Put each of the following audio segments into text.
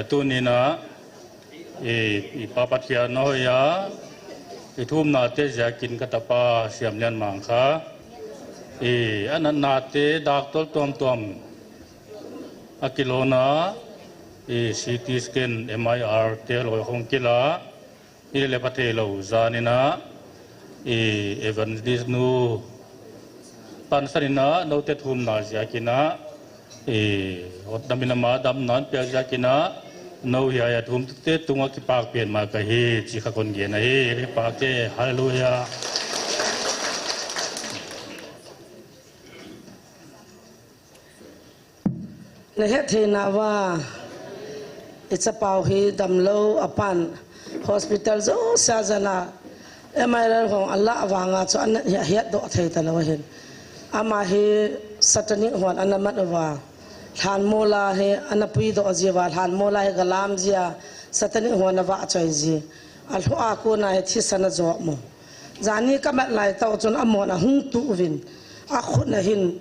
tu ni na i papathia no ya i thum na te jakin katapa siam lian mang kha anan na te dak tol tom akilona CT scan MIR te lo hong kila le pathe lo zanina evan this nu pansarina no te thum na jakina hot damina ma dam nan pe jakina no ya thum te tunga ki pak pen ma ka hi chi kha kon ge na hi ri pa ke hallelujah le he thena wa it's a pau hi damlo apan hospital zo sajana MIR hong Allah awanga cho an hiat do thei ta lo hin ama he satani hon anamat wa than mola he anapui do jiwa than mola he galam jia satani hon wa choi ji al ho a ko na he thisana jo mo jani kamat lai taw chon amona hung tu win a khut na hin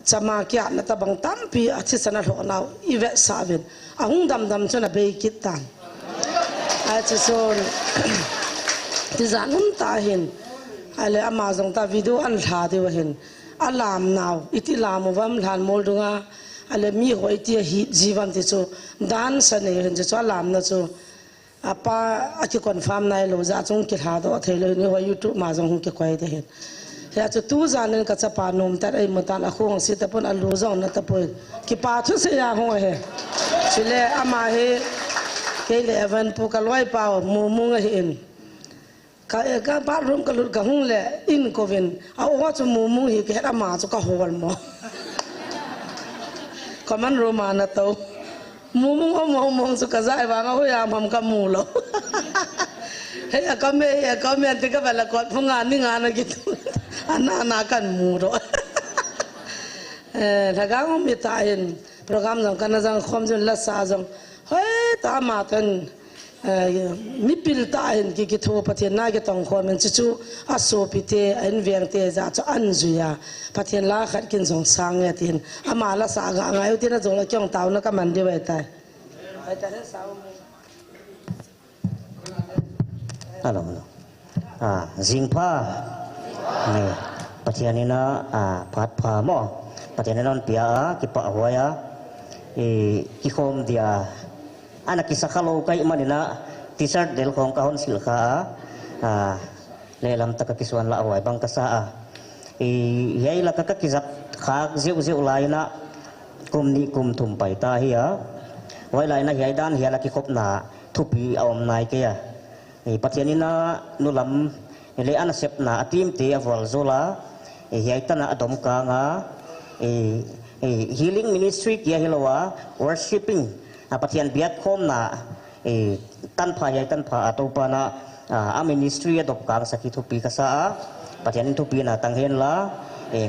chama kya na tabang tampi a thisana ho naw iwe savin a hung dam chona be kitan a chi son ti zanum ta hin ale amazon ta video an tha de wa hin alam naw iti lam wam than mol dunga ale mi hoi ti hi jiwan ti chu dan sane hin chu alam na chu apa aki confirm nai lo za chung ki tha do thelo ni ho youtube ma jong ki kwai de hin ya chu tu zanen ka chapa nom tar ai mutan a khong si ta pon alu zong na ta poi ki pa thu se ya ho he chile ama he ke le evan pu ka loi pa mu mu nga hin ka ba rum ka lut ka hung le in ko ven a o chu mu mu hi ke ama chu ka hol mo koman romana to mu mu mo chu ka zai wa ma ho ya mam ka mu lo he ka me te ka bala ko phunga ni nga na ki ana kan mu ro thaga ngom mi ta in program jang kan jang khom jun la sa jang hoi ta ma tan mi pil ta in ki tho pathian na ge tong khom men chu aso pite an veng te za cho an zuya pathian la khat kin jong sang ya tin ama la sa ga ngai tin na jong la kyong taw na ka man de wai tai ai ta ne sa alam jingpha ne pathianina phat pha mo pathianon pia ki pa hoya ki khom dia ana ki sakhalo kai manina t-shirt del khong ka hon sil kha lelam tak ki swan la awai bang kasa yai la ka ki zak khak zeu laina kumni kum thum pai ta hiya wai laina hiai dan hiya la ki khop na thupi awm nai ke ya pathianina nulam le ana sep na atim te avol zola hiai tana adom ka nga healing ministry kia hilowa worshiping pathian biat khom na tan pha hiai tan pha atopa na a ministry adop ka sakhi thupi ka sa pathian thupi na tanghen la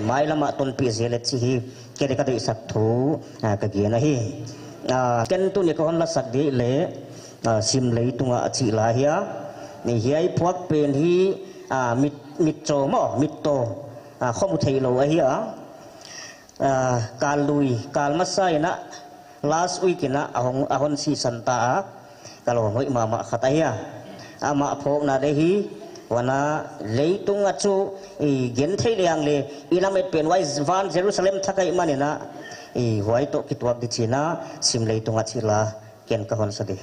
mai lama ton pi zelet chi hi kede ka dei sak thu ka gi na hi ken tu ni ko hon la sak de le sim lei tunga chi la hiya ni hiai phuak pen hi mit cho mo mit to khomu thei lo a hiya kal lui kal masai na last week na ahon si santa kalo hoi mama khata hiya ama phok na de hi wana leitung achu gen thei liang le ilamet pen wai van Jerusalem thakai manina hoi to kitwak di china sim leitung achila ken ka hon sade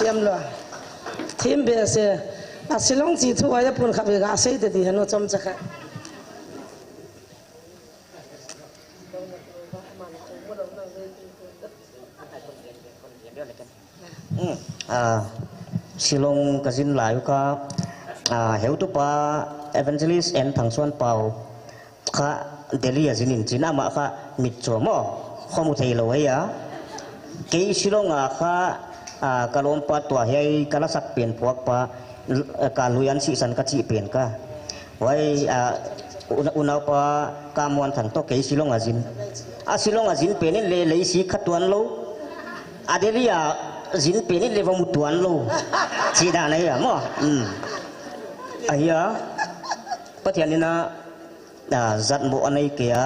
siam lo thim be se asilong chi thu ai pun kha be ga sei te di hano chom chakha Silong kazin layu ka heu tu pa evangelist and thangsuan pau kha Delhi azinin china ma kha mitcho mo khomu thei lo ya ke silong kha kalom pa tua hei kala sak pen puak pa ka luyan si san ka chi pen ka wai unaw pa kamuan thang to ke silong azin pen le si khatuan lo adelia zin pen le va mutuan lo chi da nei ya mo aya pathianina zat mo anei kia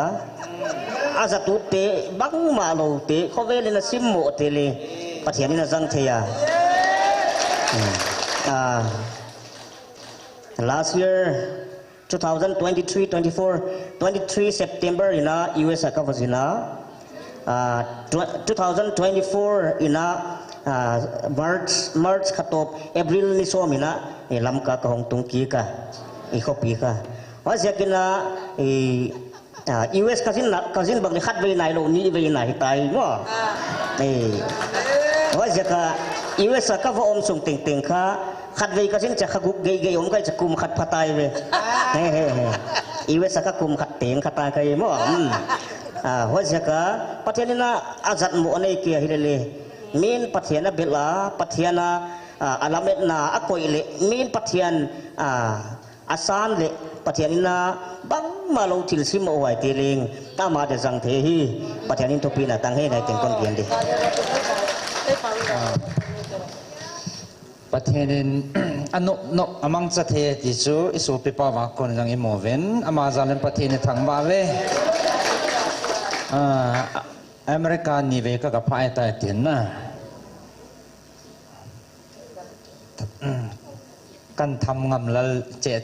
azatu te bang ma lo te khove le sim mo te le pathianina jang theya last year 23 September ina US ka vazina 2024 ina March khatop April ni somina lamka ka hong tungki ka ikopi ka wasakina US kazin bang khat ve nai lo ni ve nai tai mo wasaka US ka va om sung ting ting kha khat ve kazin cha khaguk ge om kai cha kum khat phatai ve US ka kum khat teng khata kai mo wasaka pathenina azat mo anei kia hilele min pathiana bela pathiana alamet na akoile min pathian asan le pathianina bang malo til sim o wai teling tama de jang the hi pathianin to pina tang he nai teng kon kian de pathianin no amang cha the ti chu isu pe pa wa kon jang i moven ama zalen pathiani thang ba ve America ni ve ka phai ta tin naกันทำงำแล้วเจ๊อ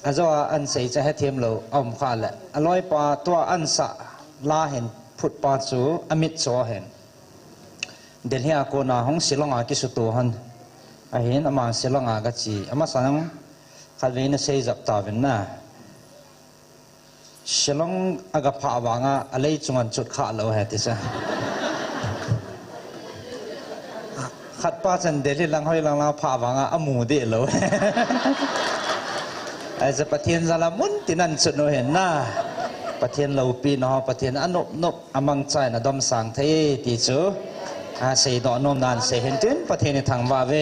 าจจะอันเสียจะให้เทียมเราอมขาดแหละอร่อยปลาตัวอันสะลาเห็นพุทธปาสูอมิตรโซเห็นเดี๋ยวนี้อากูน่าห้องศิลงอากิสุตัวหันเห็นอามาศิลงอากัจีอามาสั่งขัดเวนัสเซจับตาเป็นน่ะศิลงอากาศผ่าวางอะไรจงอันจุดขาดเราเหตุใช่ขัดป้าจันเดลิลังห้อยลังผ่าวางอามูดีเลยไอ้จะประเทศซาลามุนที่นั่นสุดโนเห็นน่ะประเทศเราปีนอประเทศอนุอามังใจนะดอมสังเทติจูเสียดอนนานเสียเห็นจนประเทศในทางว่าเว